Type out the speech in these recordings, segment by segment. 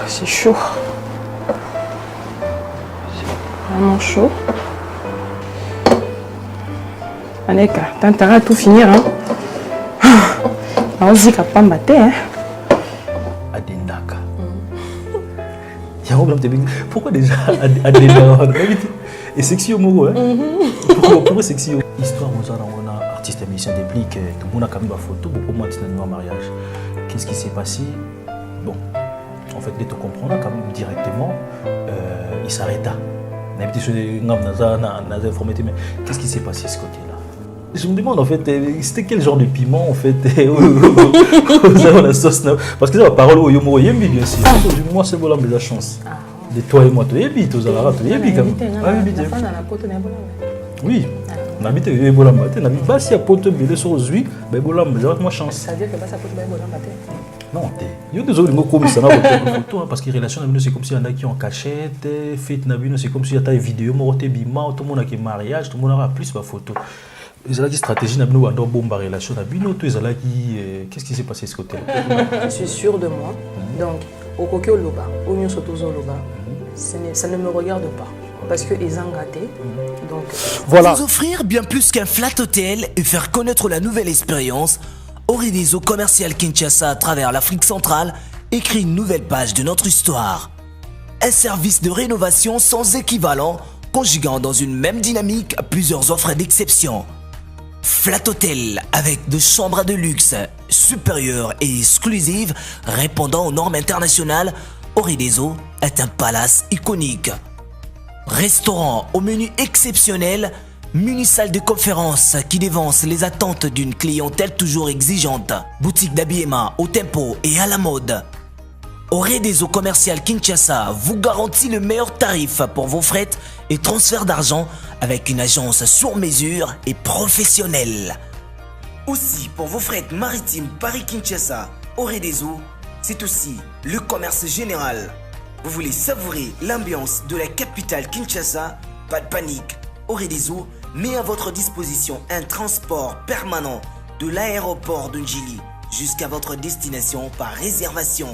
c'est chaud. C'est vraiment chaud. Aneka, t'as tout finir, hein. On dit qu'à pas mater, hein. Adendaka. Pourquoi déjà Adendaka? Et sexy au mot, hein. Pourquoi sexy? Histoire, on a artiste et musicien déblique, tout le monde a quand même une photo, beaucoup moins de mariage. Qu'est-ce qui s'est passé? Bon, en fait, dès que tu comprends, quand même directement, il s'arrêta. On a été sur les informés, mais qu'est-ce qui s'est passé de ce côté-là? Je me demande en fait, c'était quel genre de piment en fait la sauce, parce que c'est la parole au yomo yembi bien sûr. Moi c'est bon la meilleure chance. De toi et moi, tu es bien, tu as la yembi quand même. Oui, on habite au Bolamba, on habite pas si à pote bien sur Zui, ben Bolamba, j'ai moi chance. Ça veut dire que ça pote bien Bolamba. Non, il y a des autres qui comme ça photo parce que relation c'est comme si y en a qui ont cachette, fête c'est comme si il y a des vidéos, tout le monde a qui mariage, tout le monde a plus de photos. Ils ont une stratégie de bombe relation. Qu'est-ce qui s'est passé de ce côté? Je suis sûre de moi. Donc, au coquet au loba, au mieux surtout au loba, ça ne me regarde pas. Parce qu'ils ont gâté. Donc, voilà. Vous offrir bien plus qu'un flat hôtel et faire connaître la nouvelle expérience, Orideso Commercial Kinshasa à travers l'Afrique centrale écrit une nouvelle page de notre histoire. Un service de rénovation sans équivalent, conjuguant dans une même dynamique plusieurs offres d'exception. Flat Hotel avec de chambres de luxe supérieures et exclusives répondant aux normes internationales, Orideso est un palace iconique. Restaurant au menu exceptionnel, mini-salle de conférence qui dévance les attentes d'une clientèle toujours exigeante, boutique d'habillement au tempo et à la mode. Orideso Commercial Kinshasa vous garantit le meilleur tarif pour vos frais et transferts d'argent avec une agence sur mesure et professionnelle. Aussi, pour vos frais maritimes Paris-Kinshasa, Orideso, c'est aussi le commerce général. Vous voulez savourer l'ambiance de la capitale Kinshasa? Pas de panique, Orideso met à votre disposition un transport permanent de l'aéroport de Njili jusqu'à votre destination par réservation.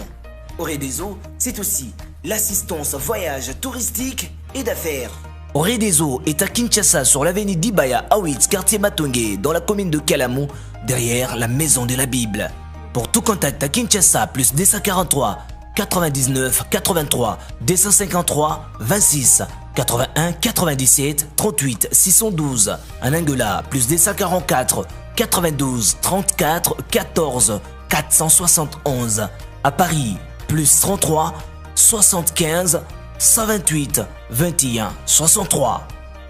Orideso, c'est aussi l'assistance voyage touristique et d'affaires. Orideso est à Kinshasa sur l'avenue d'Ibaya Awitz, quartier Matongé, dans la commune de Kalamou, derrière la maison de la Bible. Pour tout contact à Kinshasa, plus 243 99 83 253 26 81 97 38 612. En Angola, plus 244 92 34 14 471. À Paris, plus 33 75 128 21 63.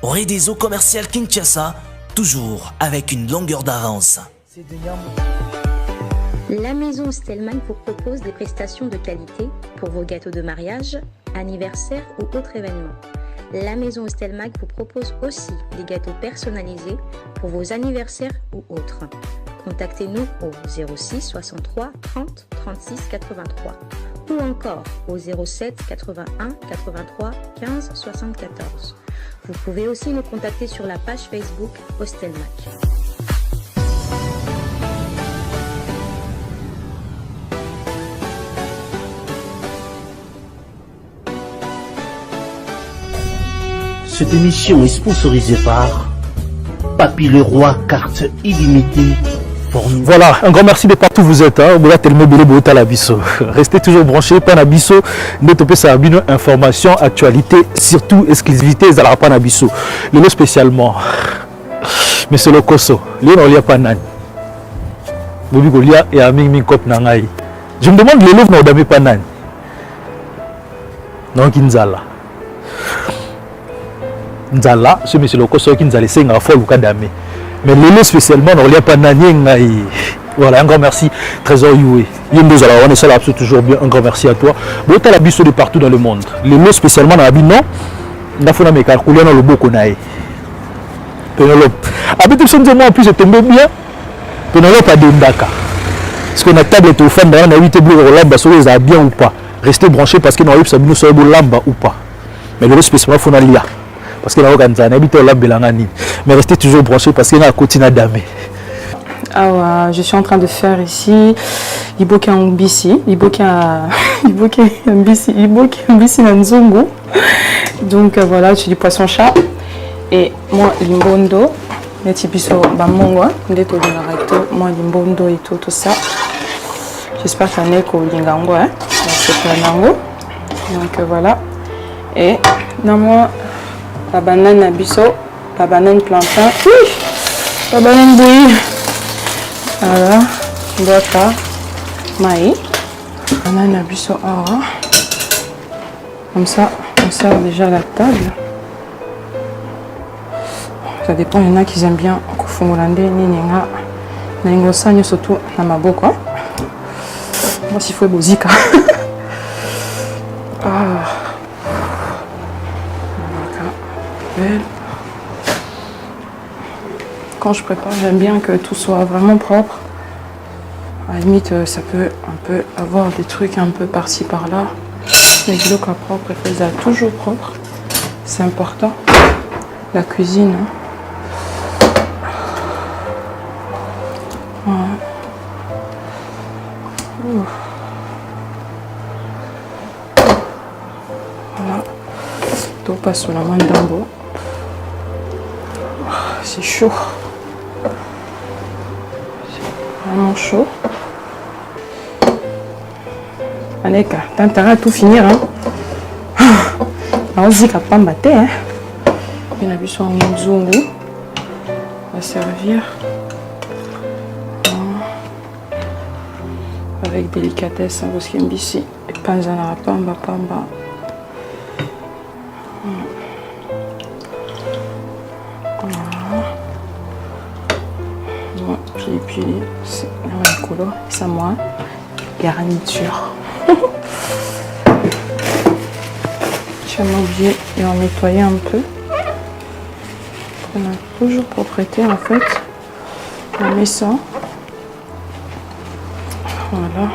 Orideso Commercial Kinshasa, toujours avec une longueur d'avance. La maison Stelman vous propose des prestations de qualité pour vos gâteaux de mariage, anniversaire ou autres événements. La maison Stelman vous propose aussi des gâteaux personnalisés pour vos anniversaires ou autres. Contactez-nous au 06 63 30 36 83 ou encore au 07 81 83 15 74. Vous pouvez aussi nous contacter sur la page Facebook Hostelmac. Cette émission est sponsorisée par Papy Le Roi, carte illimitée. Voilà, un grand merci de partout où vous êtes. Restez toujours branchés, Panabiso, Sabino, information, actualité, surtout exclusivité, Zala Panabiso. Le lot spécialement, Monsieur Lokoso, Léon Panan, Bobi Golia et Aming Minkop Nangaï. Je me demande les louvres n'ont Panan. Non, Kinzala. Nzala, ce monsieur Lokoso qui nous a laissé un folle ou kadamé. Mais le spécialement, on n'a pas nani. Voilà, un grand merci, Trésor Youé. On est là toujours bien, un grand merci à toi. Bon, tu as la bise de partout dans le monde. Le lot spécialement dans la bise, non? On a fait un mécal, on a le beau qu'on a. Penelope. Avec tout ça, en plus, c'était bien. Penelope a des ndaka. Parce qu'on a table et au fan, on a 8 bleus au lamba, ça les a bien ou pas. Restez branchés parce qu'on a eu ça, nous sommes au lamba ou pas. Mais le lot spécialement, il faut aller là. Parce que là, on habite au lamba, mais restez toujours branchés parce qu'il y a un côté d'amé. Ah, je suis en train de faire ici Iboki en Mbisi, Iboki en Nzungu. Donc voilà, je dis poisson chat. Et moi, limbondo, les typiso bamongo, ndeto de recto, moi limbondo et tout ça. J'espère que tu as qu'au lingango, hein. C'est plein d'ango. Donc voilà. Et dans moi, la banane à bisso, la banane plantain. Oui, la banane bouillie. Voilà, boîte maïs, banane à bisso. Comme ça, on sert déjà la table. Ça dépend, il y en a qui aiment bien kufungulande ninga na ingosanya surtout na maboko. Moi s'il faut bozika. Quand je prépare, j'aime bien que tout soit vraiment propre. À la limite, ça peut un peu avoir des trucs un peu par-ci par-là. Mais le cas propre, il faut toujours propre. C'est important. La cuisine. Hein. Voilà. Tout passe sur la main d'ambo. C'est chaud. C'est vraiment chaud. Aneka, t'as à tout finir. Hein. On se dit qu'à pas battre. Hein. Il y a sur un zungu. On va servir. Avec délicatesse, hein, parce qu'il y a ici. Et pas dans la pamba. Puis c'est un couleur, ça moi, garniture. Je vais m'oublier et en nettoyer un peu. On a toujours propreté en fait. On met ça. Voilà.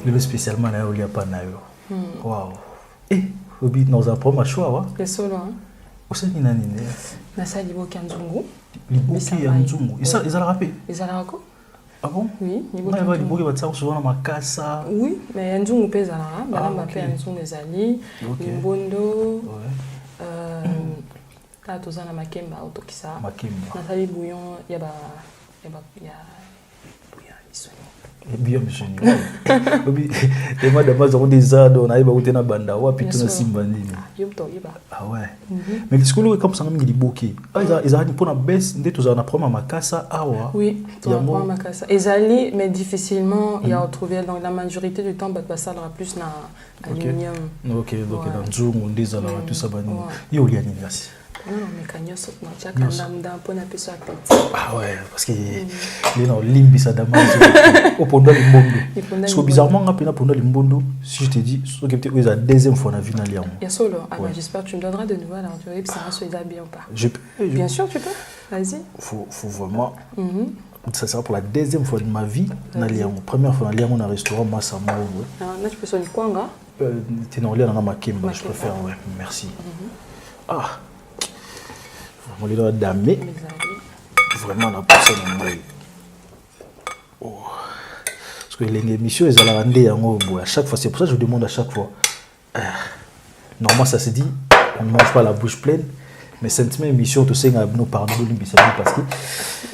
Le spécialement là où il y a pas nayo. Waouh. Eh, obi nous apprend ma choix. C'est solo hein. Où c'est ni nani né? Na sa liboki nzungu. Liboki nzungu. Ils a rappé. Ils a rako? Ah bon? Oui, liboki. Ouais, liboki va ça souvent na makasa. Oui, mais nzungu pesa là, bana mapé nzungu ezali, limbondo. Ouais. Ta tozana makemba autokisa. Makemba. Na sali bouillon, ya bouillon isoni. Bien monsieur. Obi et madame a des ado na iba utena banda wapi tuna simba nini. Ah ouais. Mais ce que le comme ça ngi liboki. Ah ils a pour na baisse ndeto za na prendre makasa awa. Oui, tu vas prendre makasa. Ezali mais difficilement il y a retrouvé dans la majorité du temps ça sera plus na aluminium. OK, donc dans nzungu ndeza la tout ça bani. Yo li anniversaire. Non, mais quand il saute, ah ouais, parce que les gens limbi ça d'amaz au pendant le monde. Parce que bizarrement, on a pendant le monde, si je te dis, c'est que la deuxième fois on a vu dans Lyon. Il y a solo. Ah ouais. J'espère que tu me donneras de nouvelles. Alors tu vois que ça va se bien ou pas. Je peux. Bien sûr, tu peux. Vas-y. Faut vraiment. Ça sera pour la deuxième fois de ma vie dans Lyon. Première fois dans Lyon, on a un restaurant Massamo. Alors là, tu peux sonner quoi, nga? Tu es dans Lyon, on a Makemba. Je préfère, ouais. Merci. Ah. On les damé. Vraiment, on a poussé dans le parce que les émissions, elles ont rendu à chaque fois. C'est pour ça que je demande à chaque fois. Normalement, ça se dit, on ne mange pas la bouche pleine. Mais cette même émission, tu sais, nous parlons de l'imbici parce que.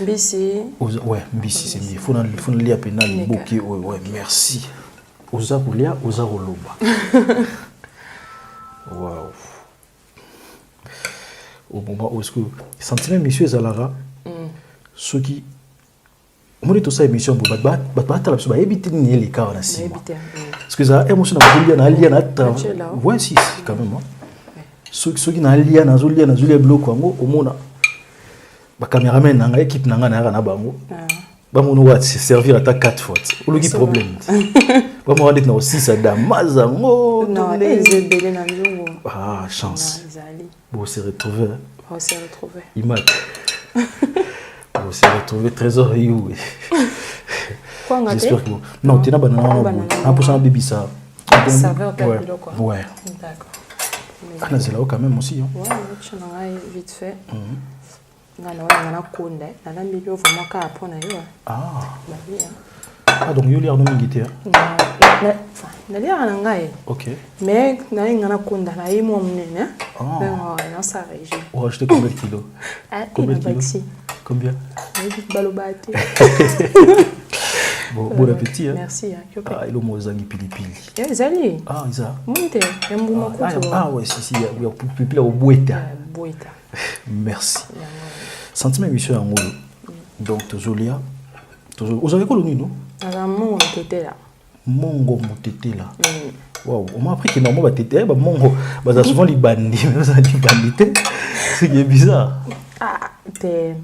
Mbisi. Ouais, Mbisi, c'est mieux. Il faut nous lire pénal, bouquet. Ouais, merci. Oza Koulia, Oza Roloba. Waouh. Au moment où est-ce que sentiment monsieur Zalara ceux qui moi tout ça émission pour battre la personne éviter ni les cas on a si parce que ça émotion na lia na ta ouais si quand même ceux qui na lia na zulia bloc wango omona ba cameraman na équipe na ngana na bango ba mono wa servir à ta 4 fois ou le problème ba mo na aussi ça damaza ngo non ils belé na nzungu ah chance bon se retrouver image on s'est retrouvé trésor you. J'espère que non, tu n'as pas un pour ça bébé ça. Ça va pas quoi. Ouais. D'accord. Ah, c'est là quand même aussi. Ouais, tu n'as vite fait. On a conde, on a mis le vraiment qu'à apprendre yo. Ah. Bah oui. Ah donc yo lire no ngité. Na lire na ngai. OK. Mais na ngana conde na yimo mnene. Ah. Non ça régime. On rajouter combien de kilos? Combien de kilos? Combien? Balobate. Bon appétit hein. Merci hein. Ah, il mo zangi pilipili. Zali. Ah, ça. Monte, mbuma kuto. Ah ouais, si, il y a pilipili au boita. Boita. Merci. Sentiment monsieur en mot. Donc Zolia. Vous avez quoi le nom? Mongo Tetela. Mongo Tetela. Waouh, on m'a appris que normalement Tetela, Mongo, ça souvent les bandits, mais ça dit bandité. C'est bizarre. Ah, t'es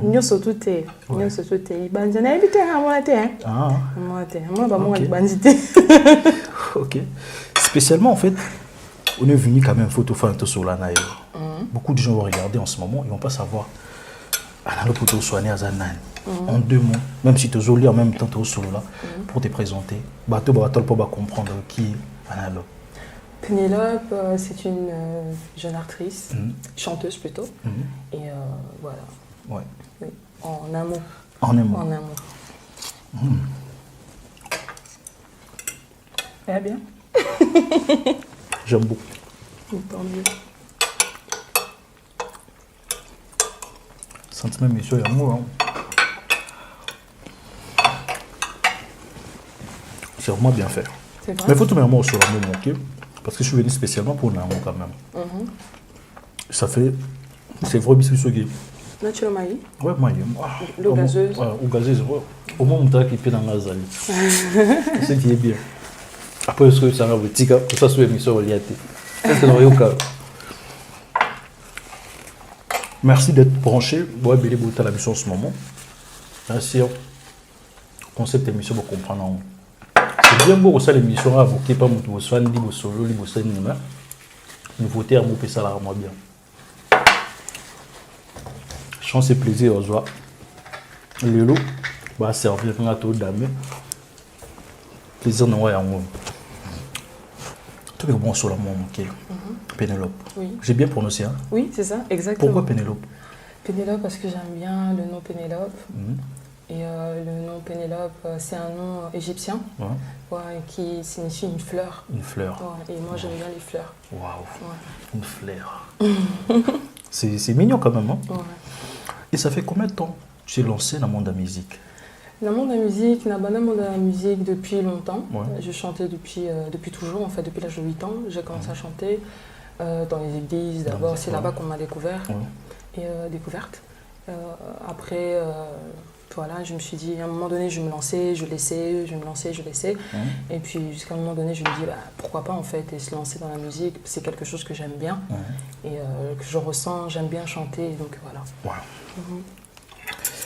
nyoso tout est banjana habité à moi bandité. OK. Spécialement en fait, on est venu quand même photo faire un tour sur la naïve. Beaucoup de gens vont regarder en ce moment, ils vont pas savoir le photo soigner à Zanani. En 2 mots, même si tu as en même temps tu solo là pour te présenter, bateau pour comprendre qui est Analo. Pénélope, c'est une jeune actrice, chanteuse plutôt, et voilà. Ouais. Oui. En un mot. En un mot. En un mot. Eh bien. J'aime beaucoup. Tant mieux. Sentiment monsieur et amour. C'est vraiment bien fait. C'est vrai. Mais il faut tout mettre sur l'amour manqué. Parce que je suis venu spécialement pour l'amour quand même. Ça fait. C'est vrai biscuit sogué. Naturellement. Ouais, moi. L'eau gazeuse. Ouais, l'eau gazeuse. Au moins, on t'a qui fait dans la zali. C'est qui est bien. Après, ce que ça va vous dire, pour ça, c'est l'émission Oliaté. C'est dans le cas. Merci d'être branché. Ouais, Billy Bouta la mission en ce moment. Merci. Concept émission pour comprendre. C'est bien beau ça l'émission à vous qui pas mon soin dit vos solo, les bossins numéro. Nouveauté à vous ça là moi bien. Chance et plaisir aux joie. Le lot va servir à tout dame. Plaisir non ouais en moi. Tout est bon sur la mon OK. Pénélope. Oui. J'ai bien prononcé hein. Oui, c'est ça, exactement. Pourquoi Pénélope? Pénélope parce que j'aime bien le nom Pénélope. Et le nom Pénélope, c'est un nom égyptien qui signifie une fleur. Une fleur. Ouais, et moi, j'aime bien les fleurs. Waouh, une fleur. C'est mignon quand même. Hein? Ouais. Et ça fait combien de temps que tu t'es lancé dans le monde de la musique? Dans le monde de la musique, dans le monde de la musique depuis longtemps. Ouais. Je chantais depuis toujours, en fait, depuis l'âge de 8 ans. J'ai commencé à chanter dans les églises. D'abord, c'est là-bas qu'on m'a découvert. Et découverte. Après... voilà, je me suis dit, à un moment donné, je me lançais, je laissais. Et puis, jusqu'à un moment donné, je me dis, pourquoi pas, en fait, et se lancer dans la musique. C'est quelque chose que j'aime bien et que je ressens, j'aime bien chanter, donc voilà.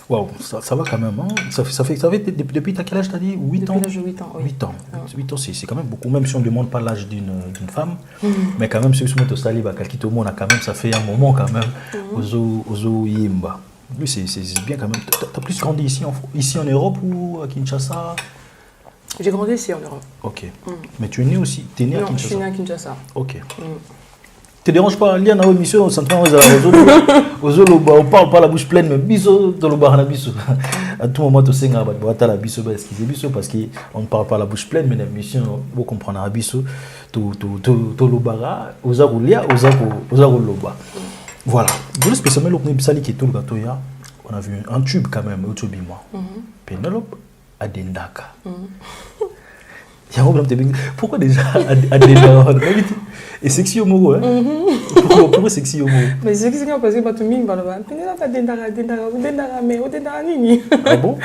Waouh, ça va quand même. Hein? Ça fait depuis quel âge t'as dit? 8 ans? Depuis l'âge de 8 ans, oui. 8 ans. 8 ans, c'est quand même beaucoup, même si on ne demande pas l'âge d'une femme. Mais quand même, si on met au saliba, quelqu'un au monde, quand même, ça fait un moment quand même. Ozo Yimba. Oui, c'est bien quand même. Tu as plus grandi ici en Europe ou à Kinshasa? J'ai grandi ici en Europe. Ok. Mais tu es né aussi? Tu es né à Kinshasa? Non, je suis né à Kinshasa. Ok. Te dérange pas, il y a une émission au centre on parle pas la bouche pleine, mais biso, à tout moment, tu sais, la biso, parce qu'on ne parle pas la bouche pleine, mais l'émission, vous comprenez, la biso, voilà. Vous spécialement le Pnebisali qui est tout le gâteau, on a vu un tube quand même, Pénélope Adendaka. Pourquoi déjà Adenda et sexy homo, hein? Pourquoi sexy homo? Mais c'est sexy parce que tu m'as dit, ah bon?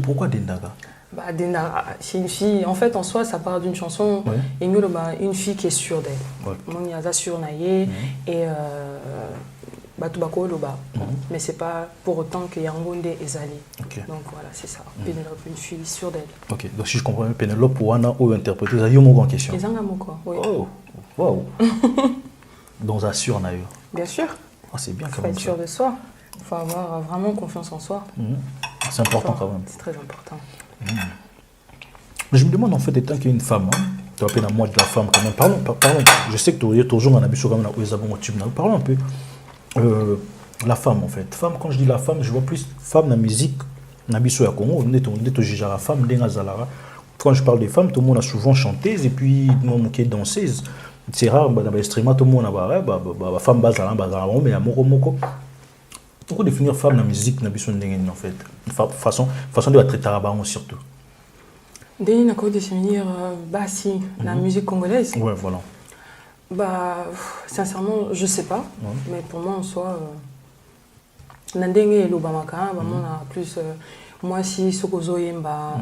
Pourquoi Dendaga? Bah, Dendara, c'est une fille, en fait en soi ça part d'une chanson, et nous, une fille qui est sûre d'elle. Mon yaza sûre naïe, et Batubako Loba. Mais c'est pas pour autant que Yangonde est Zali. Donc voilà, c'est ça. Pénélope, une fille sûre d'elle. Ok, donc si je comprends bien, Pénélope, pour Anna, ou interpréter, ça y est mon en question. Les Angamoko, oui. Oh, wow. Donc ça sûre naïe. Bien sûr. Oh, c'est bien quand même. même. Il faut être sûr de soi. Il faut avoir vraiment confiance en soi. C'est important quand même. C'est très important. Mais je me demande en fait, étant qu'il y a une femme, tu as appelé la moi de la femme quand même. Parlons. Je sais que tu as toujours un habit sur quand même la parlons un peu. La femme en fait. Femme, quand je dis la femme, je vois plus femme dans la musique, dans la Congo, on est au la femme, quand je parle des femmes, tout le monde a souvent chanteuse et puis nous qui est danseuse. C'est rare, dans l'instrument, tout le monde a la femme bazala, mais à moko. Pourquoi définir femme dans la musique, dans la en fait? Façon de la traiter surtout. Dès qu'on définir si la musique congolaise. Ouais, voilà. Bah, sincèrement, je sais pas. Mais pour moi, en soi, Nandenge et Lobamaka, on a plus. Moi, si Sokozo Yemba,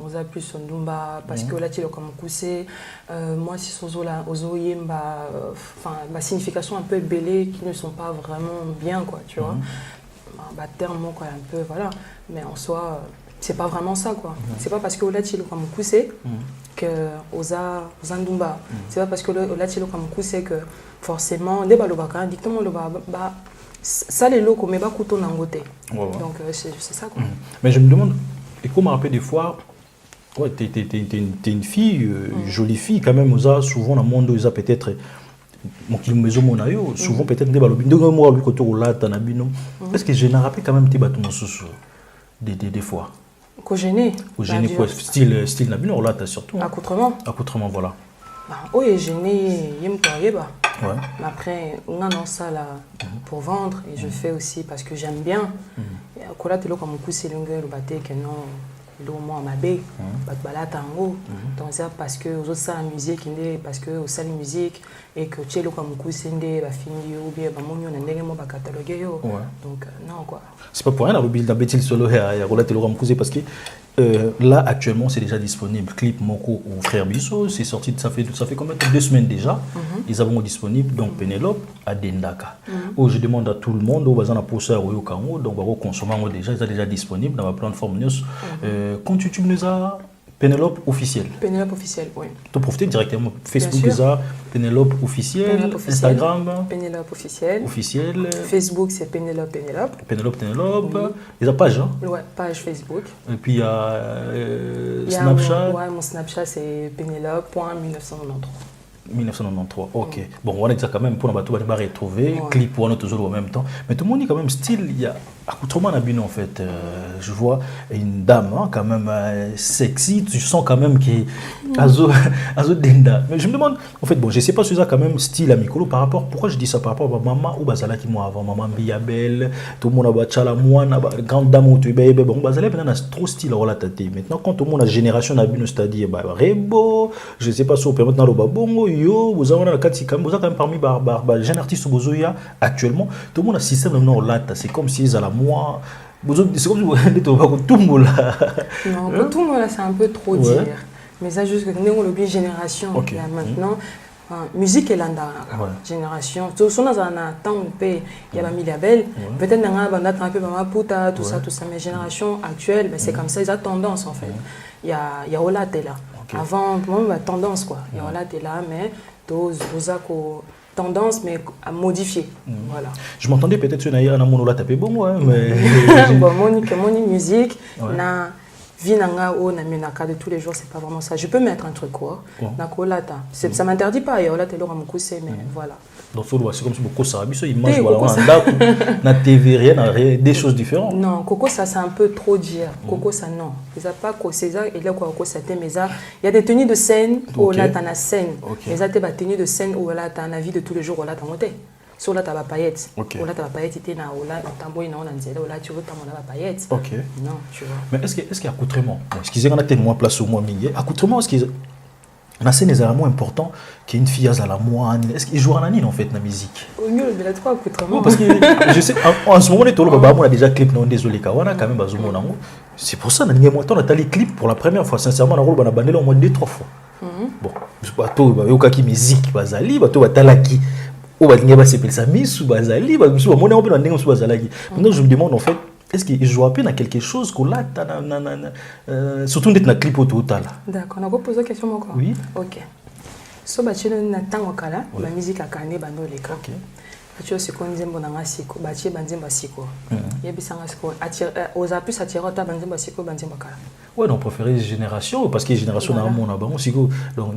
on a plus Ndumba, parce que là, tu l'as comme coussé. Moi, si Sozo Yemba, enfin, ma signification un peu bêlée qui ne sont pas vraiment bien, quoi, tu vois. Bah, terme, quoi, un peu, voilà. Mais en soi, c'est pas vraiment ça, quoi. C'est pas parce que là, tu l'as comme coussé que Oza Ndumba. C'est pas parce que là, tu l'as comme coussé que forcément, des balobaka, dictement, bah, ça les locaux mais pas couteau nangote. Donc c'est ça quoi. Mais je me demande, et comment rappelle des fois, ouais, t'es une fille, jolie fille quand même, souvent dans le monde ils a peut-être souvent peut-être des balobines de moi lui côté au là tanabino. Est-ce que je n'ai rappelé quand même tes bâtons sous des fois. Qu'au gêné. Au gêné quoi, style nabino là t'as surtout. Accoutrement voilà. Bah, oui, gêné, yem ba. Ouais. Mais après, on a ça là pour vendre et je fais aussi parce que j'aime bien. Quand là, tu es comme c'est le que non, l'eau moi ma baie, tango. Donc ça parce que aux autres ça la musique, parce que au salle musique et que tu es comme c'est ba fini ou bien ba monyo na ndenge mo ba cataloguer yo. Donc non quoi. C'est pas pour rien la mobile d'Abetil Solo et à Rola Teloram parce que là actuellement c'est déjà disponible. Clip Moko ou Frère Bissot, c'est sorti, ça fait combien de 2 semaines déjà. Ils avons disponible donc Pénélope à Dendaka. Je demande à tout le monde au bazan à pousser au Kango donc on va consommer déjà, c'est déjà disponible dans la plateforme news. Quand tu nous as Pénélope officielle. Pénélope officielle, oui. Tu profiter directement Facebook ça Pénélope officielle, Instagram Pénélope officielle. Facebook c'est Pénélope. Les pages hein? Ouais, page Facebook. Et puis il y a Snapchat. Mon Snapchat c'est Pénélope.1993. 1993, ok. Bon, on a dit quand même pour la bateau, on va retrouver, clip pour nous toujours en même temps. Mais tout le monde est quand même style, il y a accoutrement d'habit en fait. Je vois une dame hein, quand même sexy, tu sens quand même qu'il Azo Denda. Mais je me demande, en fait, bon, je sais pas si ça quand même style amicolo par rapport, pourquoi je dis ça par rapport à maman ou Bazala qui moi avant, maman Biabel, tout le monde a batchala moi, grande dame ou tu es bon, Bazala maintenant trop style à la tête. Maintenant, quand tout le monde a génération d'habit, c'est-à-dire Rebo, je sais pas si on peut maintenant le babongo. Vous avez quand même parmi les jeunes artistes Bozoya actuellement, tout le monde a un système de là, c'est comme si ils allaient à moi. C'est comme si vous avez tout le monde là. Non, tout le monde là, c'est un peu trop dire. Mais ça, juste que nous, on l'oublie génération. Là, maintenant, musique et l'anda. Génération. Tout ça, dans un temps où il y a mis la belle. Peut-être qu'on a un peu ma puta, tout ça. Mais génération actuelle, c'est comme ça, ils ont tendance en fait. Il y a Olate là. Avant, la tendance quoi. Il y a Olate là, mais tendance mais à modifier. Voilà. Je m'entendais peut-être sur Naya na monola tapé bon mais bon mon musique na vie nanga o na menaka de tous les jours c'est pas vraiment ça. Je peux mettre un truc quoi. Na kolata. Ça m'interdit pas et Olate lora mukuse mais voilà. Donc c'est comme si beaucoup ça biso image voilà na TV rien des choses différentes. Non, Coco ça c'est un peu trop dire. Coco ça non. Ils a pas quoi César et là quoi Coco ça mais ça il y a des tenues de scène où là tu as la scène. Mais ça tu as tenue de scène où là tu as la vie de tous les jours où là tu as monté. sur la taba paillette. Ok. Ou la taba paillette était na ou là tambo ina on anzela ou là tu veux tambo na paillette. Ok. Non, tu vois. Mais est-ce qu'il y a accoutrement? Excusez moi tellement place au moins mingi. Accoutrement est-ce qu'il on a c'est nécessairement important qu'une fille a la moine. Est-ce qu'il joue en anine en fait la musique? Au mieux il y a trois accoutrements. Parce que je sais en ce moment on est tout le on a déjà clip non désolé kawana quand même bazumo nango. C'est pour ça on a t'as les clips pour la première fois sincèrement on a bandé au moins 2-3 fois. Bon, je sais pas tout ba qui musique bazali ba to batalaki. Ou balinga ba sepel sa misu bazali ba misu ba mona ope na ndenge misu bazalaki. Maintenant je me demande en fait est-ce qu'il joue à peine à quelque chose qu'on l'a surtout d'être dans clip autour là. D'accord, on a posé la question encore. Oui. OK. So ba chino na tango kala, ba musique akane bando leka. OK. Tu sais qu'on dit bon na siko, ba chi banzemba siko. Yebisanga siko attire aux plus attirer ta banzemba siko banzemba kala. Ouais, on préférait génération parce que génération na mon abon siko. Donc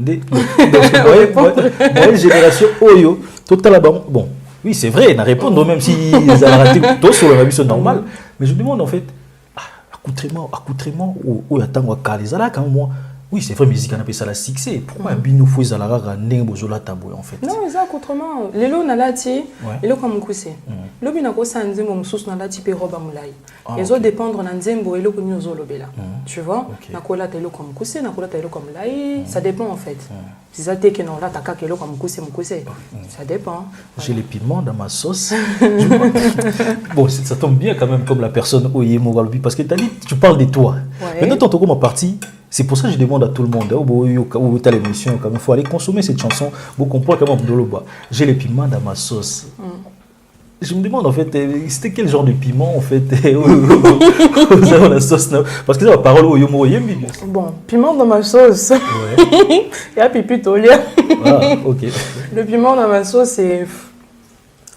génération oyo total bon. Oui, c'est vrai, na répondre même si ils ont raté tout sur la vie normal, mais je me demande en fait accoutrement ou attendre à Kalizala quand moi. Oui, c'est vrai, musique on appelle ça la succès. Pourquoi bino faut zalara nengo zola tabou en fait? Non, ça autrement. Lelo na lati, lelo comme kuse. Lo bina ko sa nzembo mususu na lati pe roba mulai. Les autres dépendre na nzembo elo ko nyozo lobela. Tu vois? Na ko la telo comme kuse, na ko la telo comme mulai, ça dépend en fait. Si ça t'est que non là ta ka kelo comme kuse mukuse. Ça dépend. J'ai les piments dans ma sauce. Bon, ça tombe bien quand même comme la personne Oyemo Walubi parce que tu parles de toi. Maintenant ton comme partie. C'est pour ça que je demande à tout le monde, où tu as l'émission, il faut aller consommer cette chanson, vous comprenez comment j'ai les piments dans ma sauce. Je me demande en fait, c'était quel genre de piment en fait vous avez la sauce parce que c'est la parole au yomo yembi. Bon, piment dans ma sauce. Il y a pipi tolia. Ah, ok. Le piment dans ma sauce,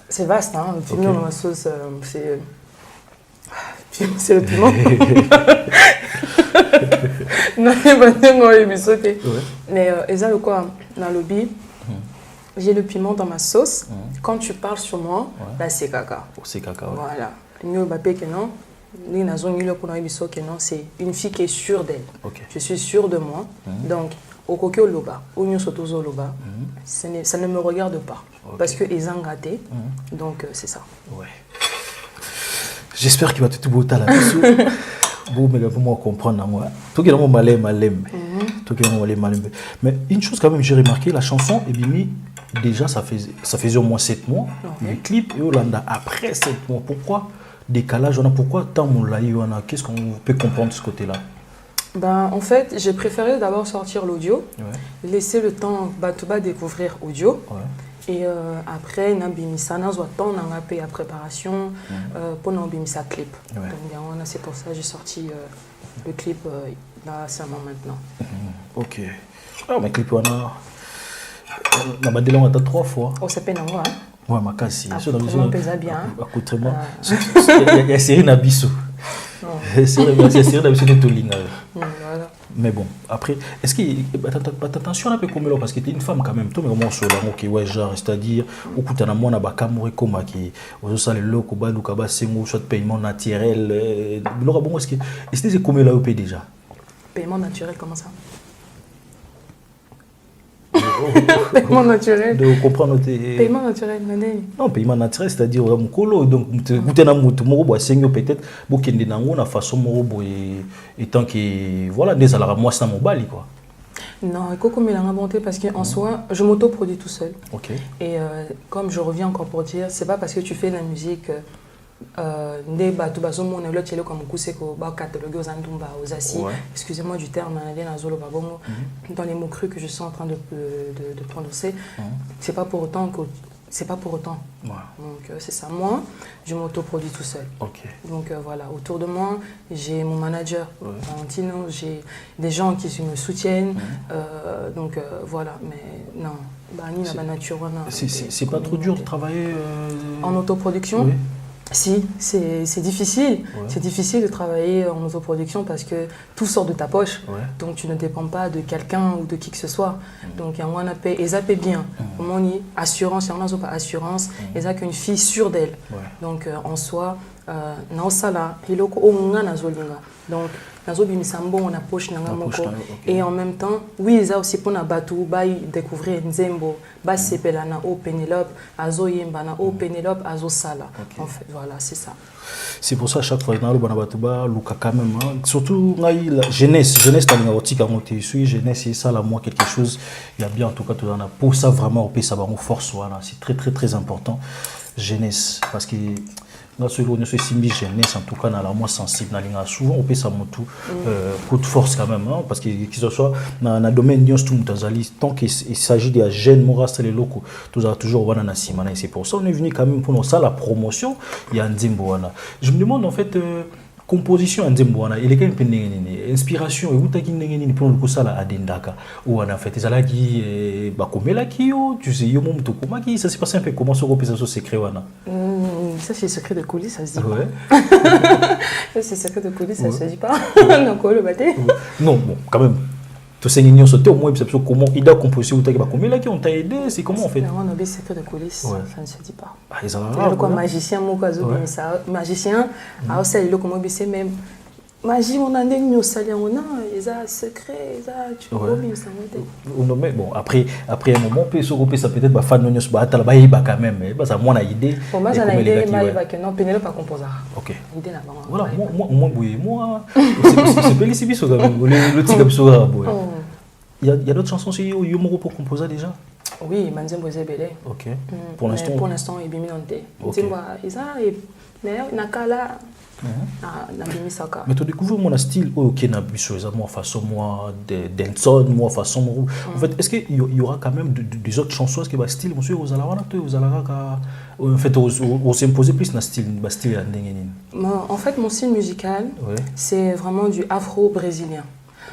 c'est vaste, hein. Le piment dans ma sauce, c'est le piment. Non, mais le quoi dans le lobby, j'ai le piment dans ma sauce. Quand tu parles sur moi, là c'est caca. C'est caca. Voilà. C'est une fille qui est sûre d'elle. Je suis sûre de moi. Donc, au coquet au loba, au nyo sotozo loba, ça ne me regarde pas. Parce que ils ont gâté. Donc, c'est ça. Ouais. J'espère qu'il va tout beau talent. Vous me comprendre moi. Tout qui est malem. Tout qui est malem. Mais une chose quand même, j'ai remarqué, la chanson Ebimi, déjà ça faisait au moins 7 mois. Le clip et Hollanda après 7 mois. Pourquoi décalage? Pourquoi tant mon laï? Qu'est-ce qu'on peut comprendre de ce côté-là? Ben, en fait, j'ai préféré d'abord sortir l'audio, laisser le temps Batouba découvrir audio. Et après, Nabimisa, soit temps à préparation pour Nabimisa clip. Donc, c'est pour ça que j'ai sorti le clip là, seulement maintenant. Ok. Ah, mais clip, on a bandé là 3 fois. Oh, c'est pénal, hein? Ouais, ma casse. On pèse bien. Accoutrement. Il y a série Nabiso. C'est série Nabiso de Tolinga. Mais bon, après, est-ce que attention un peu comme là parce que tu es une femme quand même, toi mais comment sur là OK ouais genre c'est-à-dire au coup tu as moi na ba kamore comme qui aux ça les locaux ba du kaba c'est moi soit paiement naturel alors bon est-ce que comme là au pays déjà paiement naturel comment ça? Paiement naturel. De comprendre tes paiement naturel non paiement naturel c'est-à-dire mon colo donc tu na mutu moko bo sengo peut-être bo kende nango na façon moko bo étant que voilà des alara moi ça mon bali quoi. Non, il faut comme il a inventé parce qu'en soi, je m'auto-produis tout seul. OK. Et comme je reviens encore pour dire, c'est pas parce que tu fais de la musique excusez-moi du terme dans les mots crus que je suis en train de prononcer, c'est pas pour autant que donc c'est ça, moi je m'autoproduis tout seul. Donc voilà, autour de moi j'ai mon manager Valentino, j'ai des gens qui me soutiennent, donc voilà, mais non c'est pas trop dur de travailler en autoproduction? Si, c'est difficile. C'est difficile de travailler en autoproduction parce que tout sort de ta poche. Donc tu ne dépends pas de quelqu'un ou de qui que ce soit. Donc il y a un appel, ils appellent bien. Comment on dit assurance, il y en a pas assurance. Ils ont qu'une fille sûre d'elle. Donc en soi, non ça là, donc nazobimisa mbongo na poche nanga Na poche moko. na yo, ok. Et en même temps, oui, ça aussi pour na batu ba découvrir nzembo, ba sepela na o Pénélope, azo yemba na o Pénélope, azo sala. En fait, voilà, c'est ça. C'est pour ça à chaque fois dans le banabatuba luka quand même hein. Surtout la jeunesse dans la rotique à monter sur jeunesse c'est ça là moi quelque chose il y a bien en tout cas tout dans la pour ça vraiment on peut ça vraiment force voilà c'est très très très important jeunesse parce que là celui où simbi jeunesse en tout cas dans la moins sensible dans l'inga souvent on peut ça monter coup de force quand même hein, parce que qu'ils soit dans le domaine d'union tout mutazali tant qu'il s'agit de jeunes morastes les locaux tout ça toujours wana na simana et c'est pour ça on est venu quand même pour nous ça la promotion il y a nzembo wana je me demande en fait composition nzembo wana il est quand même inspiration et utaki ndenge pour le ça la adendaka ou en fait ça là qui bakomela kio tu sais yo mom to koma qui ça s'est passé un peu comment ça repose ça secret wana Ça c'est secret de coulisses, ça se dit ouais. pas. Ça c'est secret de coulisses, ça se dit pas. Donc le bâté. Non bon quand même tu sais n'ignon sauter au moins c'est comment il a composé utaki bakomela qui on t'a aidé c'est comment en fait Non, on a secret de coulisses, ouais. ça ne se dit pas. Ah, ils ont C'est comme magicien mon cas ouais. ça magicien alors ça il comment c'est même magie on a des nous salir on a ils a secret ça tu vois bien ça non mais bon après un moment peut se regrouper ça peut-être ba fan nous ba tala ba yiba quand même mais ça moi na idée pour moi j'en ai idée mais va que non Pénélope pas composer OK idée là voilà moi c'est Pélici biso quand même le tigre biso boy il y a d'autres chansons sur yo moko pour composer déjà oui manzembo zebele OK pour l'instant il bimi dans té timba isa et nakala na bimisaka mais tu découvres mon style OK na biso moi façon moi Denson moi façon en fait est-ce que il y aura quand même des autres chansons est-ce que ba style monsieur aux alawana toi aux alaka en fait on s'imposer plus na style ba style ya ndenge nini en fait mon style musical c'est vraiment du afro-brésilien.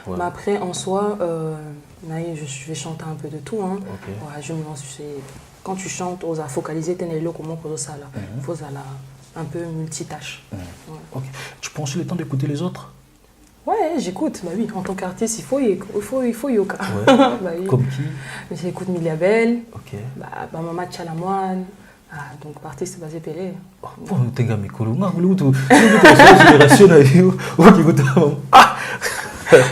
Ouais. Mais après, en soi, je vais chanter un peu de tout. Hein. Okay. Ouais, quand tu chantes, on a focalisé comment pour ça là. Faut un peu multitâche. Ouais. Okay. Tu prends aussi le temps d'écouter les autres? Ouais, j'écoute. Bah oui, en tant qu'artiste, il faut yoka. Ouais. Bah oui. Comme qui? J'écoute Miliabel. Ok. Bah Maman Chalamoine. Ah, donc artiste basé Pelé. Pour nous tenir micro, génération ah.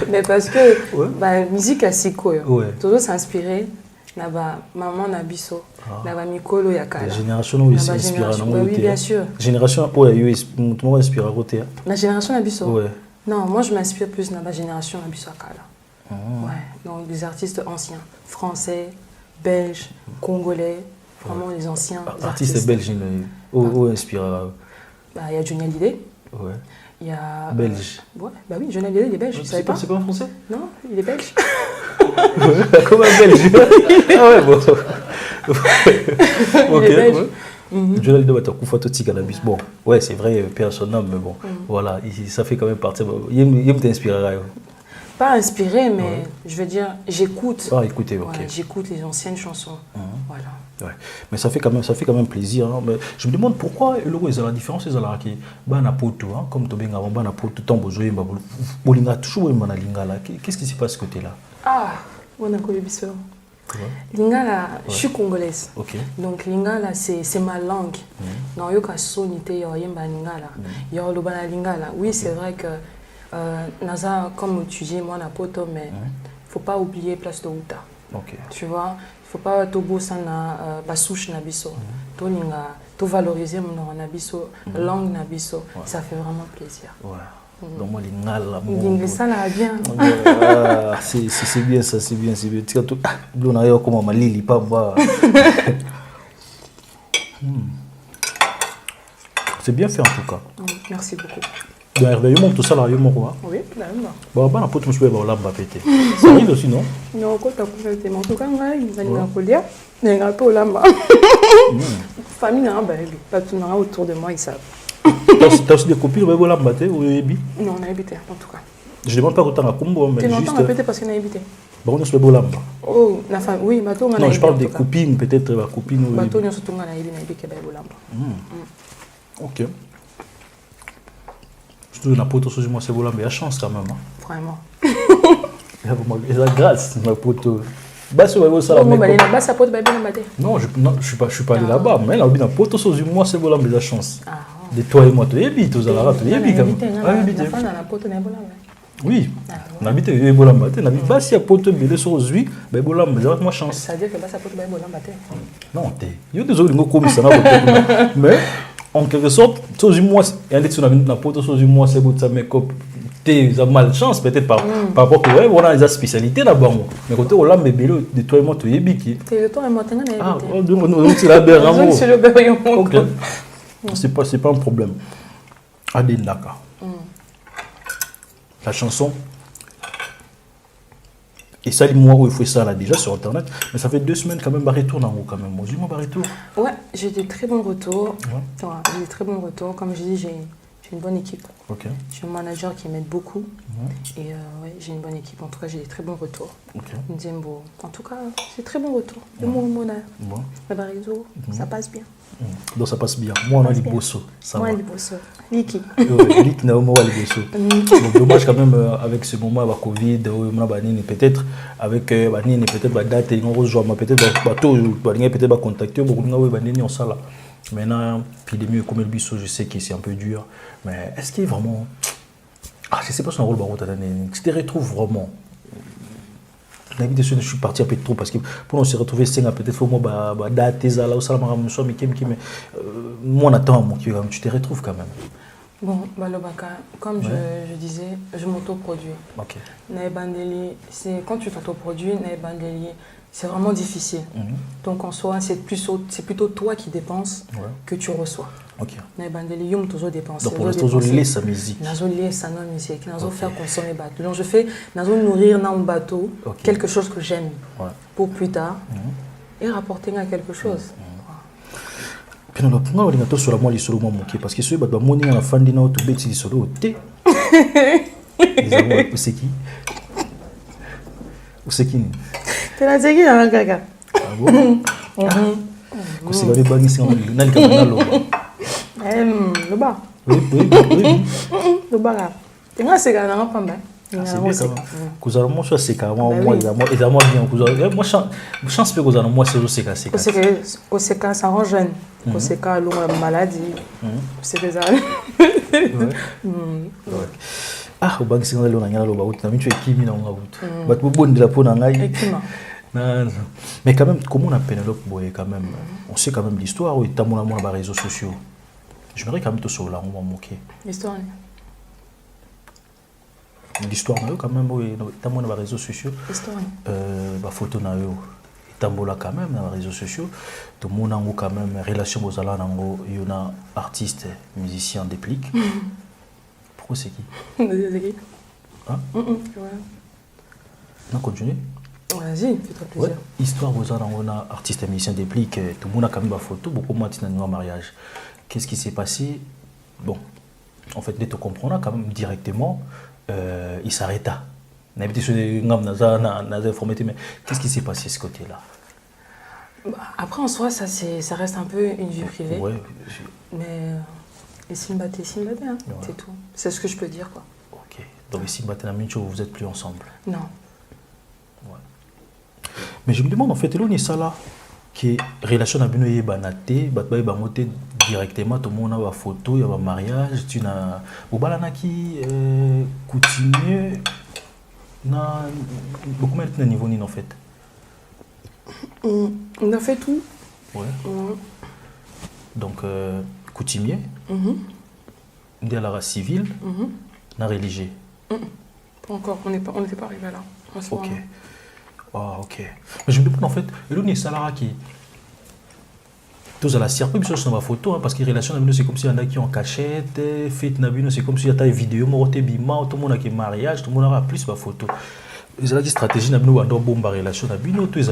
Mais parce que ouais. Bah musique classique quoi. Ouais. Toujours s'inspirer. Naba maman nabiso. Naba mikolo yakala. La génération où il s'inspire oui, bien sûr. Génération où il s'inspire à côté. La génération nabiso. Ouais. Non, moi je m'inspire plus dans la génération nabiso akala. Ouais. Donc des artistes anciens, français, belges, congolais. Vraiment les anciens artistes belges où inspire bah il y a Johnny Hallyday. Ouais. Il y a belge. Ouais, bah oui, Johnny Hallyday il est belge, tu savais pas? C'est pas en français? Non, il est belge. Comme un belge. Ah ouais bon. OK. Johnny Hallyday va te couper tout cannabis. Bon, ouais, c'est vrai personne mais bon. Voilà, ça fait quand même partie il t'inspirera. Pas inspiré, mais je veux dire, j'écoute. Ah, écoutez, ok. Ouais, j'écoute les anciennes chansons. Voilà. Ouais. Mais ça fait quand même plaisir. Hein. Mais je me demande pourquoi la différence c'est la qui bana poto hein comme to benga bana poto tambo zoye ba bolinga toujours na lingala. Qu'est-ce qui se passe côté là? Ah, on a connu biso. Lingala, je suis congolaise. OK. Donc lingala c'est ma langue. Non yoka sonité yo yemba lingala. Yo lo bana lingala. Oui, c'est vrai que Naza, comme tu dis, moi, na poto, mais il ne faut pas oublier place de Outa. Okay. Tu vois, il ne faut pas tout ça na basouche na biso. Tout valoriser mon nabiso, langue nabiso. Ça fait vraiment plaisir. Ouais. Donc moi, l'ingala. L'ingala, ça là bien. C'est bien ça, c'est bien. Tu as tout. On a eu comme ma lili, pas bas. C'est bien fait en tout cas. Merci beaucoup. Il monte tout ça là, il monte quoi? Oui, là. Bon, bah, n'importe où je peux avoir là, péter. Ça arrive aussi, non? Non, quand tu as coupé tes manteaux, quand ils allaient en collier, il y a un peu là. Famille, pas tout le monde autour de moi, ils savent. Tu as aussi des copines, vous avez battu ou Ebi? Non, on a habité, en tout cas. Je ne demande pas autant à Combo, mais juste... Tu l'entends répéter parce qu'on a habité. Bon, on est sur le Bolamba. Oh, la femme, oui, bateau, non, je parle des copines, peut-être la copine. Bateau, on se tourne à la Ebi, qui est Bolamba. Ok. Je te donne poto sur moi, c'est Bolamba, il y a chance quand même. Vraiment. Il y a grâce, ma poto. Bah, c'est ça. Non, je ne suis pas allé là-bas, mais là, on a poto sur moi, c'est Bolamba, il y a chance. De toi et moi, tu es habité, tu es habité quand même. Oui, on habite à Bolamba. On habite pas si à Porto Bélé sur Zui, mais Bolamba, j'ai moi chance. Ça veut dire que là, ça peut être Bolamba. Non, il y a des autres qui comme ça. Mais en quelque sorte, sur moi, il y a des gens qui ont Porto sur moi, c'est pour ça, mais tu as malchance peut-être par rapport à ouais, on a des spécialités là-bas. Mais quand on a mes Bélé, de toi et moi, tu es biki. De toi et moi, tu es biki. Ah, donc c'est la berre. C'est le berre. Ok. C'est pas un problème. Adendaka. La chanson. Et ça, moi, il faut ça là déjà sur internet. Mais ça fait 2 semaines quand même, bah retour dans quand même. Moi, dis-moi, bah retour. Ouais, j'ai des très bons retours. Ouais. Ouais, j'ai des très bons retours. Comme je dis, j'ai une bonne équipe. Ok. J'ai un manager qui m'aide beaucoup. Et ouais, j'ai une bonne équipe. En tout cas, j'ai des très bons retours. Ok. Nzembo. En tout cas, c'est très bons retours. Le mot Mona. Bon. Le Barizo, ça passe bien. Donc ça passe bien. Moi, on a les bossos. Moi, les bossos. Liki. Liki, on a les bossos. Donc dommage quand même avec ce moment avec Covid, peut-être avec peut-être date, peut-être contacter on ça là. Maintenant, épidémie comme le biso, je sais que c'est un peu dur, mais est-ce qu'il est vraiment je sais pas son rôle tu te retrouves vraiment. Je suis parti un peu trop parce que pour nous se retrouver peut-être faut moi date là ou ça mais moi on attend mon tu te retrouves quand même. Bon, comme je disais, je m'autoproduis. Ok. C'est quand tu t'autoproduis, c'est vraiment difficile. Donc en soi, c'est plutôt toi qui dépenses que tu reçois. Ok. Toujours dépenser. Donc pour l'instant, je laisse sa musique. Je faire consommer bateau. Donc je fais nourrir dans mon bateau quelque chose que j'aime pour plus tard et rapporter à quelque chose. Puis on a sur la moelle sur le moment parce que ceux qui ont la fin de notre bête sur le thé. C'est qui? C'est qui? C'est la série dans le gaga. Ah bon? C'est le bas ici dans le canal. Le bas. Oui. Le bas là. Tu vois c'est quand même pas mal. C'est bien quand même. Vous avez moi c'est carrément moi ils ont bien moi chance que vous avez moi c'est ça ça rend jeune. C'est quand l'on maladie. C'est que ça. Ah, au banque c'est là on a ngala loba tu es kimi na ngabutu. But bon de la peau na ngai. Mais quand même comment on a Pénélope Boye quand même. On sait quand même l'histoire où il t'a mon amour dans les réseaux sociaux. Je me quand même tout sur là on va moquer. L'histoire quand même où il t'a mon dans les réseaux sociaux. L'histoire photo na yo tambola quand même dans les réseaux sociaux. Tout le monde a quand même relation aux alans nango yona artiste musicien déplique. Pourquoi c'est qui? C'est qui? Hein? On continue? Vas-y, fais-toi plaisir. Ouais. Histoire aux alans on a artiste musicien déplique. Tout le monde a quand même une photo. Beaucoup de matin dans un mariage. Qu'est-ce qui s'est passé? Bon, en fait, dès que tu comprends quand même directement, il s'arrêta. Mais qu'est-ce qui s'est passé de ce côté-là? Après, en soi, ça reste un peu une vie privée. Ouais. Mais les Simbaté, hein, c'est tout. C'est ce que je peux dire, quoi. Ok. Donc les Simbaté, vous n'êtes plus ensemble? Non. Ouais. Mais je me demande, en fait, il y a ça là, qui relation à Bino et Banaté, Bamoté directement, tout le monde a une photo, il y a un mariage, tu n'as. Ou Balanaki, coutumier. Beaucoup de niveau en fait. On a fait tout. Ouais. Donc coutumier, on est à la race civile, la religieux. Pas encore, on n'était pas arrivé là. Ok. Ah, ok. Mais je me demande en fait, il y a Salara qui. Tous à la circuit, puis sur ma photo, parce que les relations c'est comme s'il y en a qui ont cachette, fête c'est comme s'il y a des vidéos, tout le monde a qui mariage, tout le monde a plus ma photo. Ils ont qui stratégie n'a pas de bombe relation n'a pas tout qui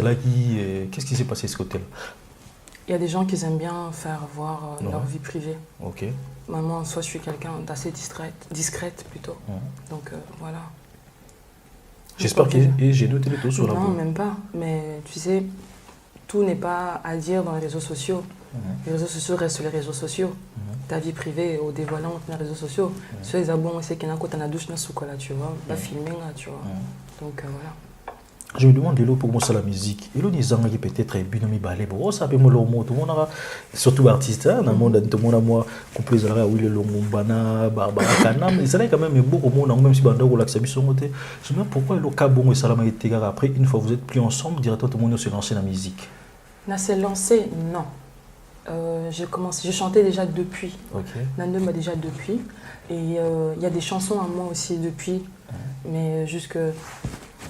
qu'est-ce qui s'est passé de ce côté-là? Il y a des gens qui aiment bien faire voir leur vie privée. Ok. Moi, soit je suis quelqu'un d'assez discrète plutôt. Donc voilà. J'espère que j'ai noté les taux sur la. Non, même pas. Mais tu sais, tout n'est pas à dire dans les réseaux sociaux. Les réseaux sociaux restent les réseaux sociaux. Ta vie privée au dévoilant dans les réseaux sociaux. Sur les abonnés, c'est qu'il y en a quand on a douche dans ce là, tu vois, pas filmer là, tu vois. Donc voilà. Je me demande pour commencer la musique. Et là, les gens qui peut-être binomi balé, bon, ça peut me le mot, tout le monde a, surtout artiste, dans le monde, tout le monde a moi, compris les arrêts, oui, le Longombana, Barbara Kanam, et ça là quand même beaucoup de monde, même si Banda ou l'accès sont montés. Je me demande pourquoi le Cabon et Salama été après, une fois vous êtes plus ensemble, directement tout le monde se lancer dans la musique. Là, c'est lancé, non. J'ai chanté déjà depuis. Ok. Nando m'a déjà depuis. Et il y a des chansons à moi aussi depuis, mais juste que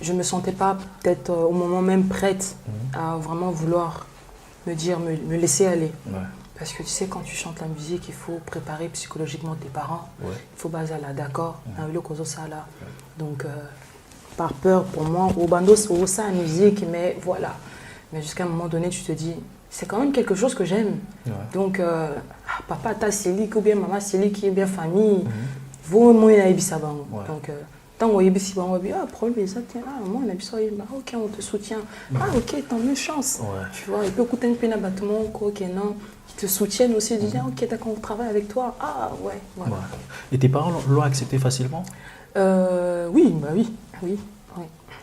je ne me sentais pas peut-être au moment même prête à vraiment vouloir me laisser aller. Ouais. Parce que tu sais, quand tu chantes la musique, il faut préparer psychologiquement tes parents. Ouais. Il faut baser là, d'accord. Donc, par peur pour moi, au bando, c'est ça la musique, mais voilà. Mais jusqu'à un moment donné, tu te dis, c'est quand même quelque chose que j'aime. Ouais. Donc, papa, ta Célie, ou bien maman, Célie, qui est bien famille, vous, moi, il y a Ibisabango. Donc, tant qu'on Ibisabango, problème, ça, tiens, moi, on a Ibisabango, ok, on te soutient. Ok, tant mieux, chance. Ouais. Tu vois, il peut écouter une peine à bâtiment, ok, non, qui te soutiennent aussi, disent, ok, d'accord, on travaille avec toi. Ah, ouais, voilà. Ouais. Et tes parents l'ont accepté facilement? Oui, bah oui, oui.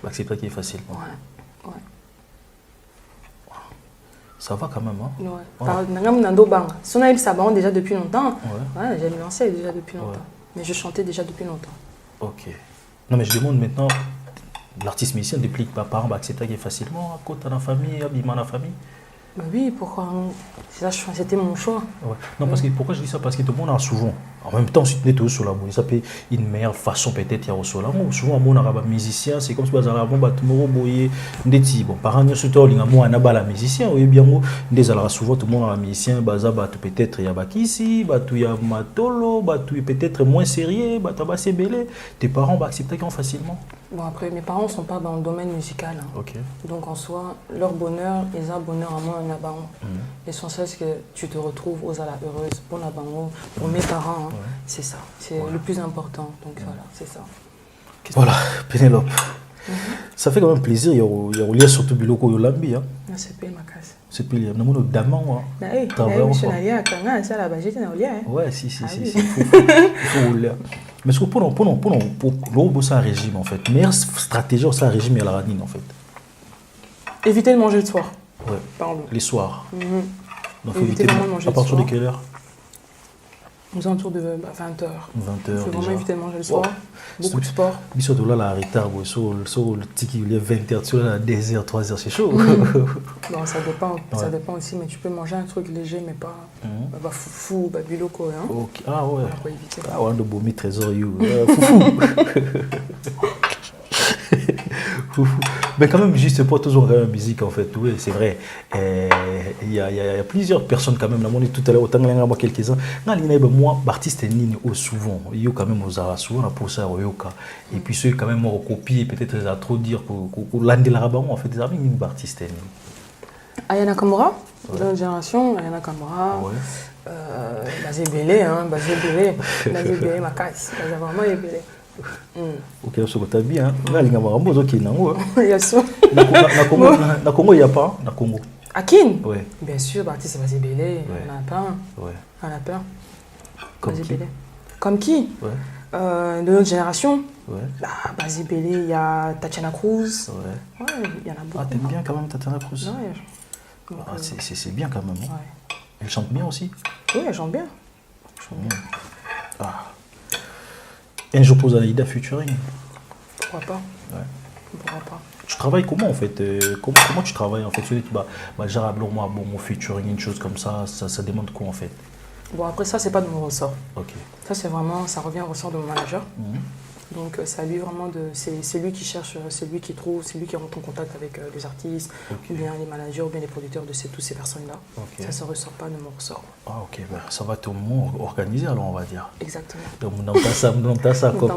Accepté qui est facilement. Ouais. Ça va quand même, hein? Ouais. Si on a eu ça déjà depuis longtemps, j'ai lancé déjà depuis longtemps. Mais je chantais déjà depuis longtemps. Ok. Non, mais je demande maintenant, l'artiste musicien depuis que papa va accepter facilement à côté de la famille, abîmer la famille? Bah oui, pourquoi? C'était mon choix. Ouais. Non, parce que pourquoi je dis ça? Parce que tout le monde a souvent, en même temps, si tu es tous sur la musique, ça peut une meilleure façon peut-être de sur la musique. Souvent, on a musicien, c'est comme si on a bon, par exemple, surtout, on a la musicien, oui, bien, souvent, tout le monde a un musicien, peut-être il y a Bakissi, il y a Matolo, peut-être moins sérieux, tes parents vont accepter facilement. Bon, après, mes parents ne sont pas dans le domaine musical. Hein. Okay. Donc, en soi, leur bonheur, ils ont bonheur à moi, un abaron. L'essentiel, c'est que tu te retrouves aux ala heureuses, pour l'abaron, pour mes parents. Hein. C'est ça. C'est le plus important. Donc, voilà, c'est ça. Voilà, Pénélope. Ça fait quand même plaisir. Il y a un lien surtout Biloko Yolambi. Hein. C'est pas ma case. C'est pas le nom de Daman. Oui, je suis allée à Kanga, c'est là-bas, j'étais dans le lien. Ouais, si. Il faut rouler. Mais est-ce que pour le régime, en fait, meilleure stratégie au régime et à la radine, en fait? Éviter de manger le soir. Ouais. Pardon. Les soirs. Donc, faut éviter de manger le soir. À partir de quelle heure? Aux alentours de 20h. 20h. Il faut vraiment éviter de manger le soir. Beaucoup de sport. Mais surtout là, la retard, sur le tiki, il est 20h, sur la 2h, 3h, c'est chaud. Non, ça dépend aussi, mais tu peux manger un truc léger, mais pas foufou, biloko. Hein. Okay. Ah ouais. Pour éviter. Ah ouais, de bomi trésor, foufou. Mais quand même, juste pas toujours la musique en fait, oui, c'est vrai. Il y a plusieurs personnes quand même, tout à l'heure, autant que quelques-uns. Moi, artiste est souvent, il y a quand même souvent la poussée au yoka. Et puis ceux quand même recopier, peut-être à trop dire pour l'année en fait, des amis artistes. Ayana Kamura, de notre génération, Ayana Kamura. Basé Belé, ma casse, vraiment Belé. Ok, ce que tu as bien, là, il y a un peu de Congo. Bien sûr. Na Congo, il n'y a pas. Na Congo. À Kin? Oui. Bien sûr, Baptiste Basé Belé, on a plein. Ouais. On a plein. Comme qui? Comme qui? De notre génération. Ouais. Basé Belé, il y a Tatiana Cruz. Ouais. Il y en a beaucoup. Ah, t'aimes bien quand même Tatiana Cruz? Ouais. C'est bien quand même. Hein. Ouais. Elle chante bien aussi? Oui, elle chante bien. Ah. Et je pose à l'idée featuring. Pourquoi pas? Ouais. Pourquoi pas? Tu travailles comment en fait? Comment tu travailles en fait? Genre, mon featuring, une chose comme ça demande quoi en fait? Bon, après ça, c'est pas de mon ressort. Ok. Ça, ça revient au ressort de mon manager. Donc, c'est à lui vraiment c'est lui qui cherche, c'est lui qui trouve, c'est lui qui rentre en contact avec les artistes, ou bien les managers, ou bien les producteurs de toutes ces personnes-là. Ça ne ressort pas de mon ressort. Ah, ok. Ben, ça va être au moins organisé alors, on va dire. Exactement. Donc, on entend ça à COP.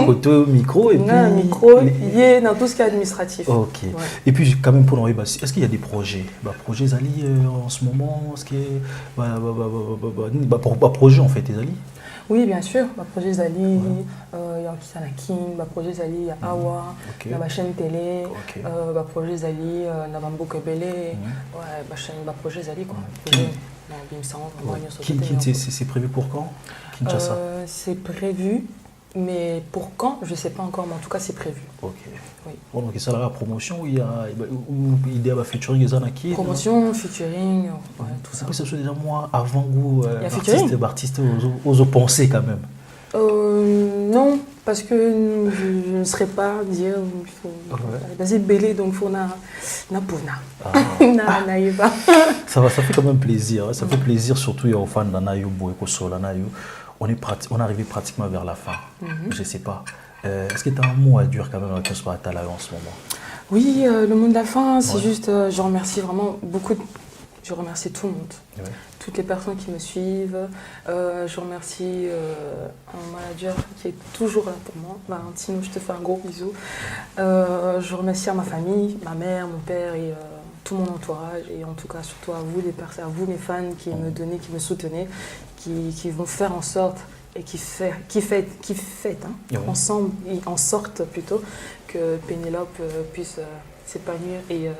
Côté micro et puis. Micro, il est dans tout ce qui est administratif. Ok. Ouais. Et puis, quand même, pour nous, est-ce qu'il y a des projets? Projets Zali en ce moment? Est-ce qu'il y a projet en fait, les Zali? Oui, bien sûr. Projet Zali, il y a Sanakin, projet Zali, il y a Awa, il y a ma chaîne télé, projet Zali, il y a Bambouk Belé, projet Zali quoi. C'est prévu pour quand? Kinshasa? C'est prévu Mais pour quand, je ne sais pas encore, mais en tout cas, c'est prévu. Ok. Oui. Bon, donc ça la promotion où il y a idée à featuring les anaki. Promotion, featuring, ouais, tout ça. Après, c'est déjà moi avant goût Il y a featuring. artiste aux pensées quand même. Non, parce que je ne saurais pas dire. Vas-y, belé, donc il faut na pas. Ça fait quand même plaisir. Ça fait plaisir, surtout aux fans d'Anayu, Boeko Solanayu. On est arrivé pratiquement vers la fin. Je ne sais pas. Est-ce que tu as un mot à dire quand même avec ce Atala en ce moment? Oui, le mot de la fin, c'est juste, je remercie vraiment beaucoup. Je remercie tout le monde. Ouais. Toutes les personnes qui me suivent. Je remercie un manager qui est toujours là pour moi. Valentino, je te fais un gros bisou. Je remercie ma famille, ma mère, mon père et tout mon entourage. Et en tout cas, surtout à vous, à vous, mes fans qui me donnaient, qui me soutenaient, qui vont faire en sorte et qui fêtent ensemble, en sorte plutôt, que Pénélope puisse s'épanouir et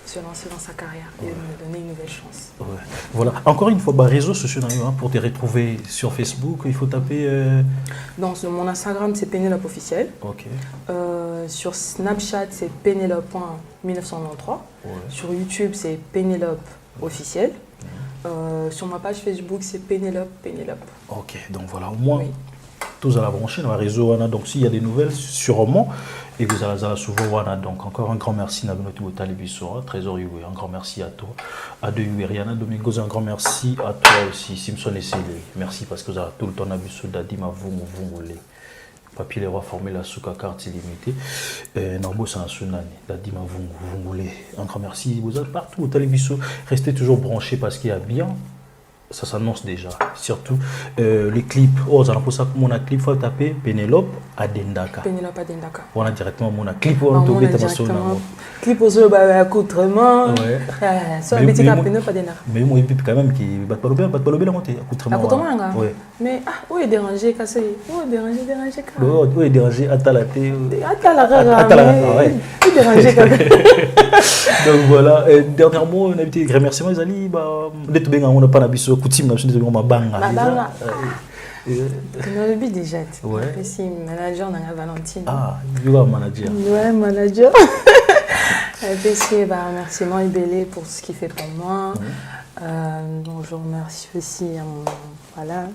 se lancer dans sa carrière et me donner une nouvelle chance. Ouais. Voilà. Encore une fois, réseaux sociaux, pour te retrouver sur Facebook, il faut taper... Donc, sur mon Instagram, c'est Pénélope officiel. Ok. Sur Snapchat, c'est pénélope.1993. Ouais. Sur YouTube, c'est Pénélope officiel. Sur ma page Facebook, c'est Pénélope. Ok, donc voilà, au moins, tous à la brancher dans le réseau. Donc, s'il y a des nouvelles, sûrement, et vous allez souvent. Donc, encore un grand merci à notre Trésor Yui, un grand merci à toi. À de Rihanna Domingos, un grand merci à toi aussi. Simpson et Célé, merci parce que vous avez tout le temps vu ce Dadima, vous voulez. Papier les rois formé la souka carte illimitée. Norbo Sansunani, Dadima, vous voulez. Un grand merci. Vous êtes partout au télévision. Restez toujours branchés parce qu'il y a bien. Ça s'annonce déjà. Surtout les clips. Oh, ça pour ça que mon clip, il faut taper Pénélope Adendaka. Pénélope Adendaka. On a directement mon clip. On a directement. Clip aux accoutrements. Ouais. Ça, petit Pénélope Adendaka. Mais moi, il quand même qui bat pas le la montée. Accoutrement. Ouais. Mais où est dérangé, cassé? Où est dérangé, où est dérangé, Atalaté. Atalaté. Ouais. Où est dérangé, donc voilà. Dernièrement, on a été remerciements, les amis. On n'a pas d'habitude. Coutume, on a banga. Le but déjà. Ouais. Si manager, on a Valentine. Ah, you are manager. Ouais, manager. Remerciement Ibélé pour ce qu'il fait pour moi. Donc je remercie aussi voilà.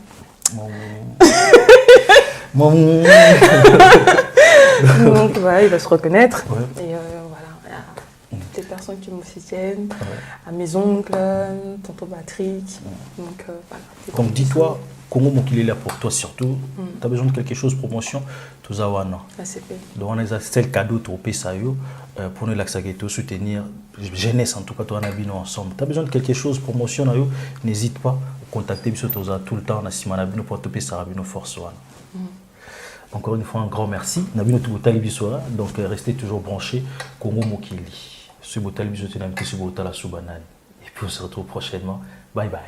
Donc voilà, il va se reconnaître. Ouais. Et voilà. Des personnes qui me soutiennent, à mes oncles, tonton Patrick. Donc, voilà, donc dis-toi, Congo Mokili est là pour toi surtout. Tu as besoin de quelque chose, promotion, tout ça. Donc on a c'est le cadeau pour Pesayo, pour nous l'accès soutenir, jeunesse en tout cas, toi on a bien ensemble. Tu as besoin de quelque chose, promotion, n'hésite pas à contacter tout le temps, on a Simana Bino pour te payer ça, force. Encore une fois, un grand merci. Donc restez toujours branchés, Congo Mokili. Ce botal bisou, tu n'as pas ce botal à Soubanane. Et puis on se retrouve prochainement. Bye bye.